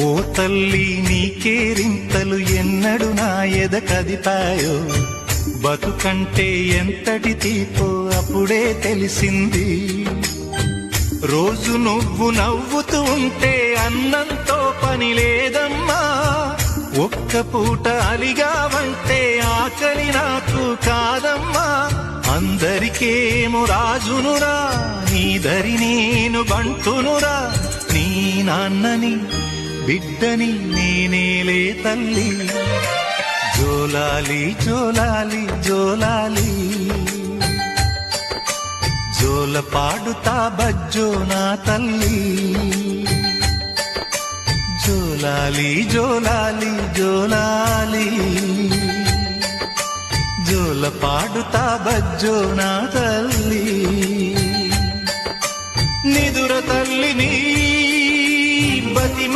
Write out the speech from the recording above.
ఓ తల్లి నీకేరింతలు ఎన్నడు నా ఎద కదిపాయో, బతుకంటే ఎంతటి తీపో అప్పుడే తెలిసింది. రోజు నువ్వు నవ్వుతూ ఉంటే అన్నంతో పని లేదమ్మా, ఒక్క పూట అలిగావంటే ఆకలి నాకు కాదమ్మా. అందరికేమో రాజునురా, నీ దరి నేను బంటునురా, నీ నాన్నని బిడ్డని నేనేలే తల్లి. జోలాలి జోలాలి జోలాలి, జోల పాడుతా బజ్జో నా తల్లి. జోలాలి జోలాలి జోలాలి, జోల పాడుతా బజ్జో నా తల్లి. నిదుర తల్లిని బతిమ